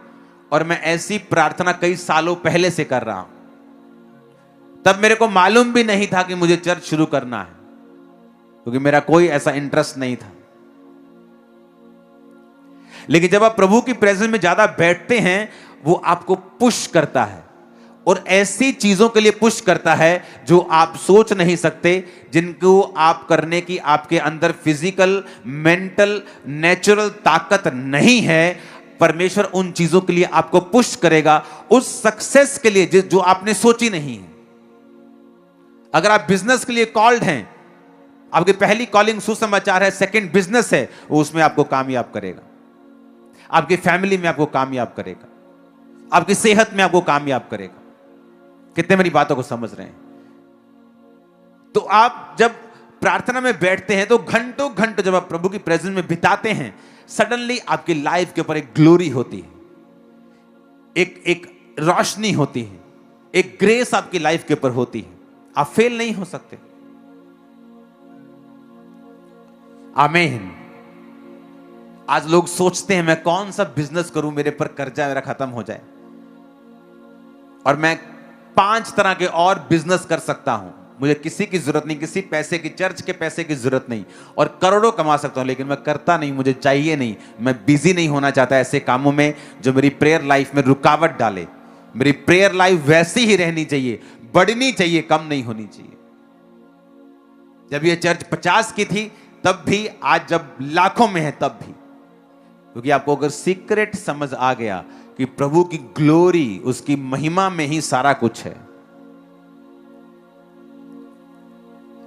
और मैं ऐसी प्रार्थना कई सालों पहले से कर रहा हूं। तब मेरे को मालूम भी नहीं था कि मुझे चर्च शुरू करना है, क्योंकि मेरा कोई ऐसा इंटरेस्ट नहीं था। लेकिन जब आप प्रभु की प्रेजेंस में ज्यादा बैठते हैं, वो आपको पुश करता है, और ऐसी चीजों के लिए पुश करता है जो आप सोच नहीं सकते, जिनको आप करने की आपके अंदर फिजिकल, मेंटल, नेचुरल ताकत नहीं है। परमेश्वर उन चीजों के लिए आपको पुश करेगा, उस सक्सेस के लिए जो आपने सोची नहीं है। अगर आप बिजनेस के लिए कॉल्ड हैं, आपकी पहली कॉलिंग सुसमाचार है, सेकंड बिजनेस है, वो उसमें आपको कामयाब करेगा, आपकी फैमिली में आपको कामयाब करेगा, आपकी सेहत में आपको कामयाब करेगा। कितने मेरी बातों को समझ रहे हैं? तो आप जब प्रार्थना में बैठते हैं तो घंटों घंटों जब आप प्रभु की प्रेजेंस में बिताते हैं, सडनली आपकी लाइफ के ऊपर एक ग्लोरी होती है, एक रोशनी होती है, एक ग्रेस आपकी लाइफ के ऊपर होती है। आप फेल नहीं हो सकते। आमीन। आज लोग सोचते हैं मैं कौन सा बिजनेस करूं, मेरे पर कर्जा मेरा खत्म हो जाए, और मैं 5 तरह के और बिजनेस कर सकता हूं, मुझे किसी की जरूरत नहीं, किसी पैसे की, चर्च के पैसे की जरूरत नहीं, और करोड़ों कमा सकता हूं, लेकिन मैं करता नहीं, मुझे चाहिए नहीं। मैं बिजी नहीं होना चाहता ऐसे कामों में जो मेरी प्रेयर लाइफ में रुकावट डाले। मेरी प्रेयर लाइफ वैसी ही रहनी चाहिए, बढ़नी चाहिए, कम नहीं होनी चाहिए। जब ये चर्च 50 की थी तब भी, आज जब लाखों में है तब भी, क्योंकि आपको अगर सीक्रेट समझ आ गया कि प्रभु की ग्लोरी, उसकी महिमा में ही सारा कुछ है।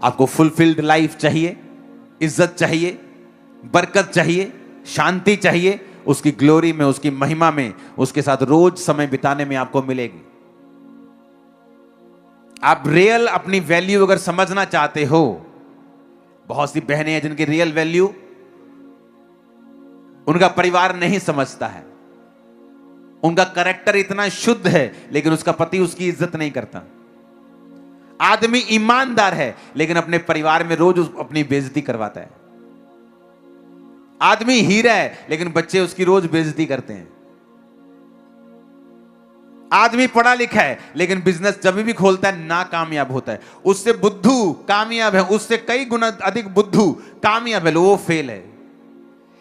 आपको फुलफिल्ड लाइफ चाहिए, इज्जत चाहिए, बरकत चाहिए, शांति चाहिए, उसकी ग्लोरी में, उसकी महिमा में, उसके साथ रोज समय बिताने में आपको मिलेगी। आप रियल अपनी वैल्यू अगर समझना चाहते हो, बहुत सी बहनें हैं जिनकी रियल वैल्यू उनका परिवार नहीं समझता है। उनका कैरेक्टर इतना शुद्ध है, लेकिन उसका पति उसकी इज्जत नहीं करता। आदमी ईमानदार है, लेकिन अपने परिवार में रोज अपनी बेइज्जती करवाता है। आदमी हीरा है, लेकिन बच्चे उसकी रोज बेइज्जती करते हैं। आदमी पढ़ा लिखा है, लेकिन बिजनेस जब भी खोलता है नाकामयाब होता है। उससे बुद्धू कामयाब है, उससे कई गुना अधिक बुद्धू कामयाब है, वो फेल है।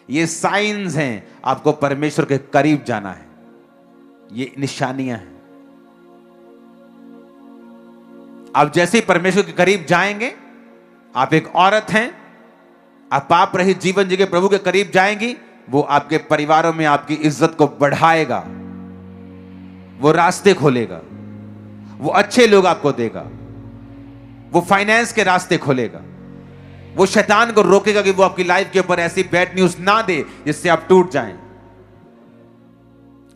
ये साइंस हैं, आपको परमेश्वर के करीब जाना है, ये निशानियां हैं। आप जैसे ही परमेश्वर के करीब जाएंगे, आप एक औरत हैं, आप पाप रहित जीवन जी के प्रभु के करीब जाएंगी, वो आपके परिवारों में आपकी इज्जत को बढ़ाएगा, वो रास्ते खोलेगा, वो अच्छे लोग आपको देगा, वो फाइनेंस के रास्ते खोलेगा, वो शैतान को रोकेगा कि वो आपकी लाइफ के ऊपर ऐसी बैड न्यूज ना दे जिससे आप टूट जाएं।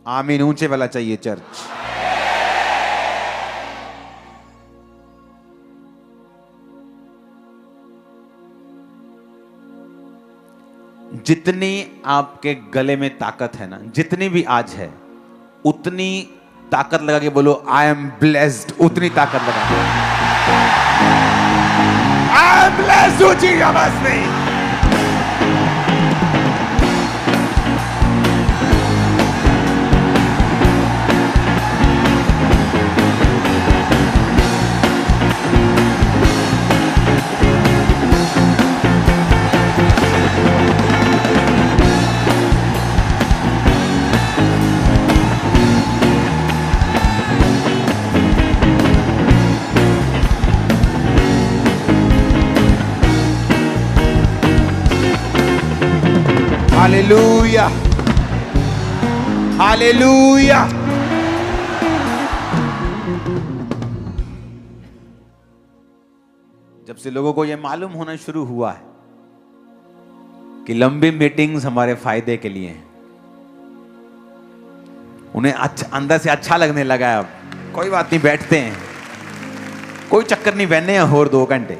आमीन। ऊंचे वाला चाहिए चर्च। जितनी आपके गले में ताकत है ना, जितनी भी आज है, उतनी ताकत लगा के बोलो आई एम ब्लेस्ड। उतनी ताकत लगा, आई एम ब्लेस्ड। ऊंची आवाज में हालेलुया, हालेलुया। जब से लोगों को यह मालूम होना शुरू हुआ है कि लंबी मीटिंग्स हमारे फायदे के लिए हैं, उन्हें अंदर से अच्छा लगने लगा है। अब कोई बात नहीं, बैठते हैं, कोई चक्कर नहीं, बहने हैं और 2 घंटे।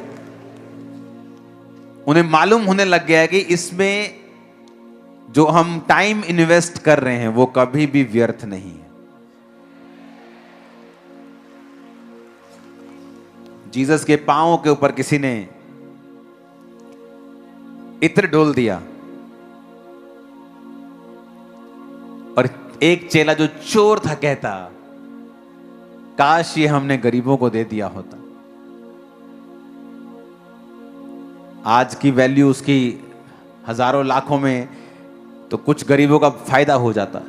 उन्हें मालूम होने लग गया है कि इसमें जो हम टाइम इन्वेस्ट कर रहे हैं वो कभी भी व्यर्थ नहीं है। जीसस के पांवों के ऊपर किसी ने इत्र डोल दिया, एक चेला जो चोर था कहता, काश ये हमने गरीबों को दे दिया होता। आज की वैल्यू उसकी हजारों लाखों में, तो कुछ गरीबों का फायदा हो जाता।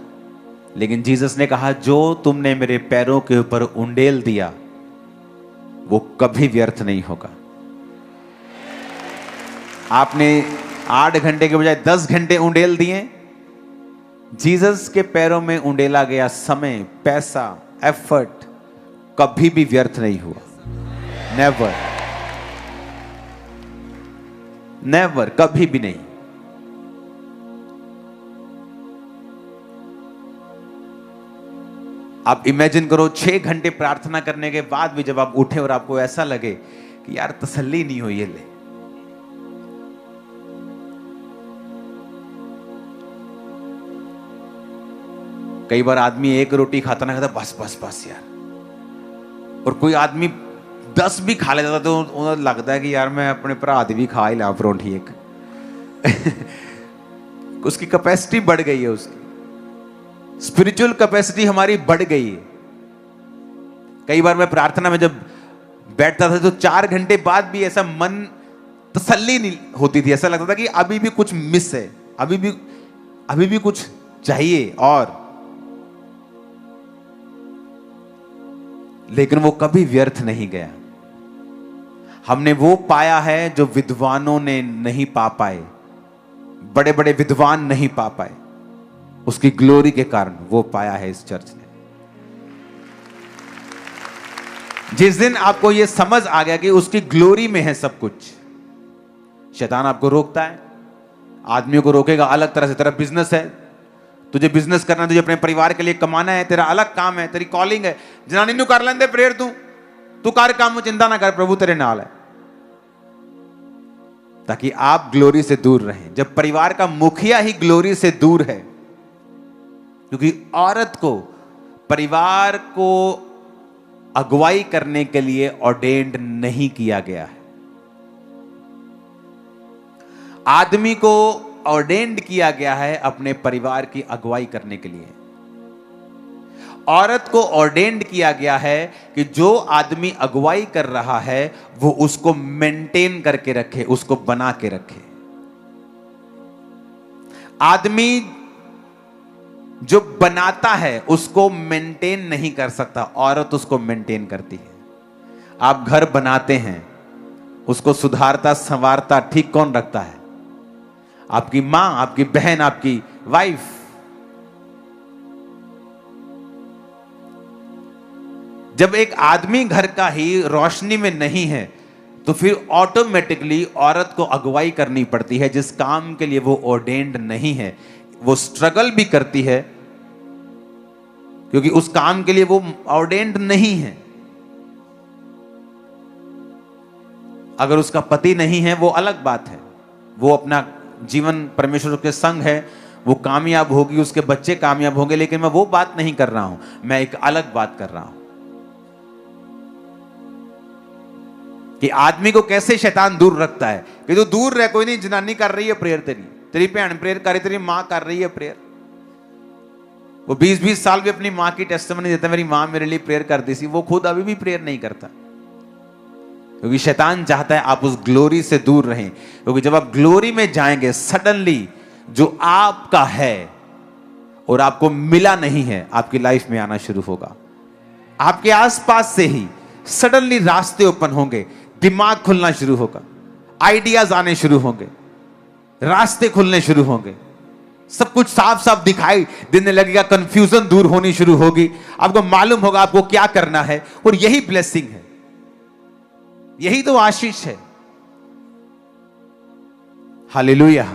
लेकिन जीसस ने कहा, जो तुमने मेरे पैरों के ऊपर उंडेल दिया वो कभी व्यर्थ नहीं होगा। आपने 8 घंटे के बजाय 10 घंटे उंडेल दिए, जीसस के पैरों में उंडेला गया समय, पैसा, एफर्ट कभी भी व्यर्थ नहीं हुआ। नेवर, नेवर, कभी भी नहीं। आप इमेजिन करो 6 घंटे प्रार्थना करने के बाद भी जब आप उठे और आपको ऐसा लगे कि यार तसल्ली नहीं हुई, ये ले। कई बार आदमी एक रोटी खाता ना खाता, बस बस बस यार, और कोई आदमी 10 भी खा लेता तो उन्हें लगता है कि यार मैं अपने भरा दी भी खा ही ला परोंठी एक। उसकी कैपेसिटी बढ़ गई है, उसकी स्पिरिचुअल कैपेसिटी हमारी बढ़ गई है। कई बार मैं प्रार्थना में जब बैठता था तो 4 घंटे बाद भी ऐसा मन तसल्ली नहीं होती थी, ऐसा लगता था कि अभी भी कुछ मिस है, अभी भी कुछ चाहिए और। लेकिन वो कभी व्यर्थ नहीं गया। हमने वो पाया है जो विद्वानों ने नहीं पा पाए, बड़े बड़े विद्वान नहीं पा पाए, उसकी ग्लोरी के कारण वो पाया है इस चर्च ने। जिस दिन आपको यह समझ आ गया कि उसकी ग्लोरी में है सब कुछ, शैतान आपको रोकता है, आदमियों को रोकेगा अलग तरह से। तेरा बिजनेस है, तुझे बिजनेस करना, तुझे अपने परिवार के लिए कमाना है, तेरा अलग काम है, तेरी कॉलिंग है। जनानी नु कर लेंदे प्रेयर, तू कर काम, चिंता ना कर, प्रभु तेरे नाल है। ताकि आप ग्लोरी से दूर रहें। जब परिवार का मुखिया ही ग्लोरी से दूर है, क्योंकि औरत को परिवार को अगुवाई करने के लिए ऑर्डेन्ड नहीं किया गया है, आदमी को ऑर्डेन्ड किया गया है अपने परिवार की अगुवाई करने के लिए। औरत को ऑर्डेन्ड किया गया है कि जो आदमी अगुवाई कर रहा है वो उसको मेंटेन करके रखे, उसको बना के रखे। आदमी जो बनाता है उसको मेंटेन नहीं कर सकता, औरत उसको मेंटेन करती है। आप घर बनाते हैं, उसको सुधारता संवारता ठीक कौन रखता है? आपकी मां, आपकी बहन, आपकी वाइफ। जब एक आदमी घर का ही रोशनी में नहीं है तो फिर ऑटोमेटिकली औरत को अगुवाई करनी पड़ती है, जिस काम के लिए वो ऑर्डेन्ड नहीं है। वो स्ट्रगल भी करती है क्योंकि उस काम के लिए वो ऑर्डेन्ड नहीं है। अगर उसका पति नहीं है वो अलग बात है, वो अपना जीवन परमेश्वर के संग है, वो कामयाब होगी, उसके बच्चे कामयाब होंगे। लेकिन मैं वो बात नहीं कर रहा हूं, मैं एक अलग बात कर रहा हूं कि आदमी को कैसे शैतान दूर रखता है। कि तो दूर रह, कोई नहीं, जनानी कर रही है प्रेयर, तेरी बहन प्रेयर कर रही, तेरी मां कर रही है प्रेयर। वो 20-20 साल भी अपनी मां की टेस्टिमनी देता, मेरी मां मेरे लिए प्रेयर करती थी, वो खुद अभी भी प्रेयर नहीं करता। क्योंकि शैतान चाहता है आप उस ग्लोरी से दूर रहें। क्योंकि जब आप ग्लोरी में जाएंगे, सडनली जो आपका है और आपको मिला नहीं है आपकी लाइफ में आना शुरू होगा। आपके आसपास से ही सडनली रास्ते ओपन होंगे, दिमाग खुलना शुरू होगा, आइडियाज आने शुरू होंगे, रास्ते खुलने शुरू होंगे, सब कुछ साफ साफ दिखाई देने लगेगा, कंफ्यूजन दूर होनी शुरू होगी, आपको मालूम होगा आपको क्या करना है। और यही ब्लेसिंग है, यही तो आशीष है। Hallelujah,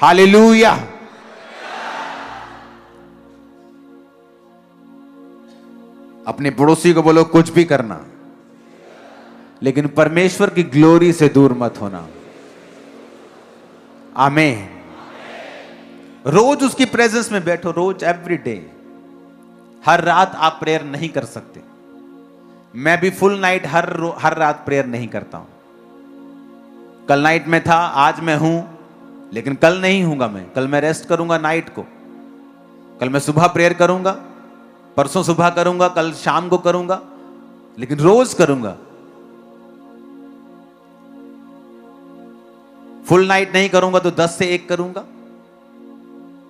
hallelujah. अपने पड़ोसी को बोलो कुछ भी करना, लेकिन परमेश्वर की ग्लोरी से दूर मत होना। आमीन। रोज उसकी प्रेजेंस में बैठो, रोज, एवरी डे। हर रात आप प्रेयर नहीं कर सकते। मैं भी फुल नाइट हर रात प्रेयर नहीं करता हूं। कल नाइट में था, आज मैं हूं, लेकिन कल नहीं हूंगा। मैं कल मैं रेस्ट करूंगा नाइट को, कल मैं सुबह प्रेयर करूंगा, परसों सुबह करूंगा, कल शाम को करूंगा, लेकिन रोज करूंगा। फुल नाइट नहीं करूंगा तो 10 से 1 करूंगा,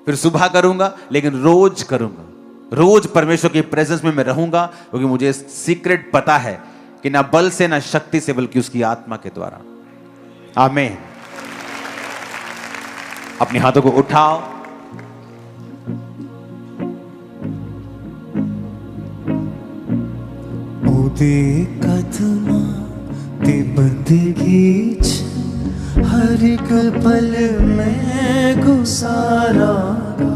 फिर सुबह करूंगा, लेकिन रोज करूंगा। रोज परमेश्वर की प्रेजेंस में मैं रहूंगा, क्योंकि मुझे सीक्रेट पता है कि ना बल से ना शक्ति से, बल्कि उसकी आत्मा के द्वारा। आमीन। अपने हाथों को उठाओ। ओदे कदमा ते बंदगी च हर एक पल में गुजारांगा।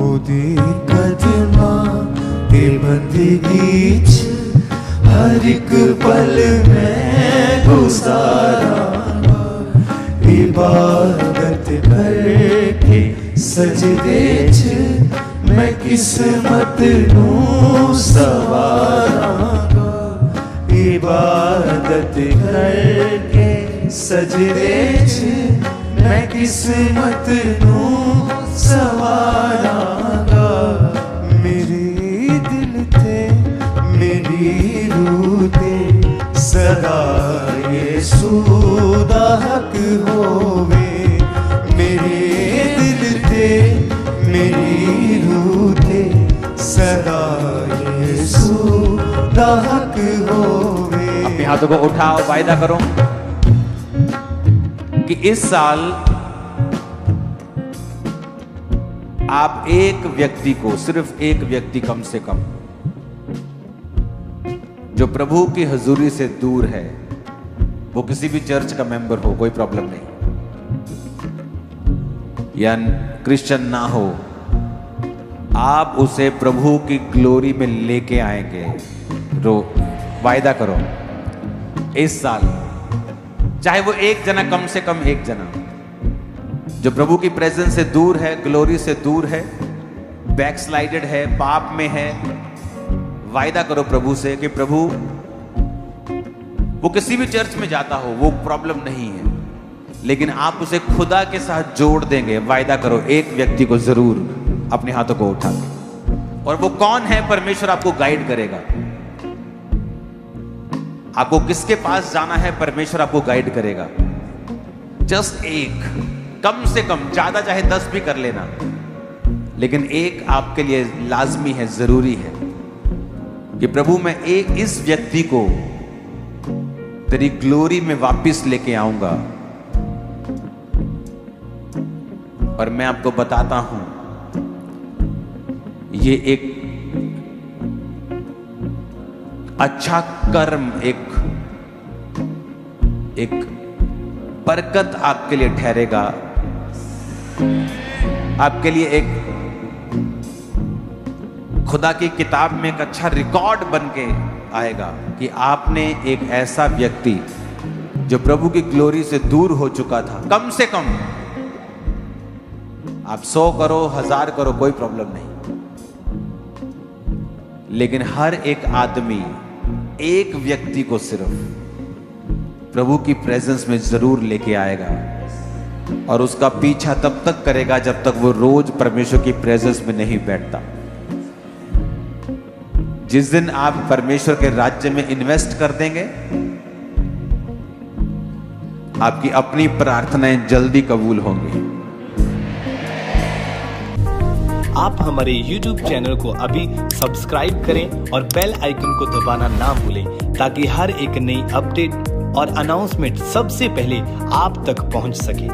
ओदे कदमा ते बंदगी च हर एक पल में गुजारांगा। इबादत करके सजदे च मैं किस्मत नूं सवारांगा। इबादत करके सजदे च मैं किस्मत नूं सवारांगा। मेरे दिल ते मेरी रूह ते सदा यीशु दा हक होवे। मेरे दिल ते मेरी रूह ते सदा यीशु दा हक होवे। अपने हाथों को उठाओ, वायदा करो कि इस साल आप एक व्यक्ति को, सिर्फ एक व्यक्ति कम से कम, जो प्रभु की हजूरी से दूर है, वो किसी भी चर्च का मेंबर हो, कोई प्रॉब्लम नहीं, या क्रिश्चियन ना हो, आप उसे प्रभु की ग्लोरी में लेके आएंगे। वायदा करो इस साल, चाहे वो एक जना, कम से कम एक जना जो प्रभु की प्रेजेंस से दूर है, ग्लोरी से दूर है, बैकस्लाइडेड है, पाप में है, वायदा करो प्रभु से कि प्रभु, वो किसी भी चर्च में जाता हो, वो प्रॉब्लम नहीं है, लेकिन आप उसे खुदा के साथ जोड़ देंगे। वायदा करो एक व्यक्ति को जरूर। अपने हाथों को उठा के, और वो कौन है, परमेश्वर आपको गाइड करेगा। आपको किसके पास जाना है, परमेश्वर आपको गाइड करेगा। जस्ट एक, कम से कम, ज्यादा चाहे 10 भी कर लेना, लेकिन एक आपके लिए लाजमी है, जरूरी है कि प्रभु मैं एक इस व्यक्ति को तेरी ग्लोरी में वापस लेके आऊंगा। और मैं आपको बताता हूं, ये एक अच्छा कर्म, एक बरकत आपके लिए ठहरेगा, आपके लिए एक खुदा की किताब में एक अच्छा रिकॉर्ड बन के आएगा कि आपने एक ऐसा व्यक्ति जो प्रभु की ग्लोरी से दूर हो चुका था, कम से कम आप 100 करो, 1000 करो, कोई प्रॉब्लम नहीं, लेकिन हर एक आदमी एक व्यक्ति को सिर्फ प्रभु की प्रेजेंस में जरूर लेके आएगा, और उसका पीछा तब तक करेगा जब तक वो रोज परमेश्वर की प्रेजेंस में नहीं बैठता। जिस दिन आप परमेश्वर के राज्य में इन्वेस्ट कर देंगे, आपकी अपनी प्रार्थनाएं जल्दी कबूल होंगी। आप हमारे YouTube चैनल को अभी सब्सक्राइब करें और बेल आइकन को दबाना ना भूलें, ताकि हर एक नई अपडेट और अनाउंसमेंट सबसे पहले आप तक पहुंच सके।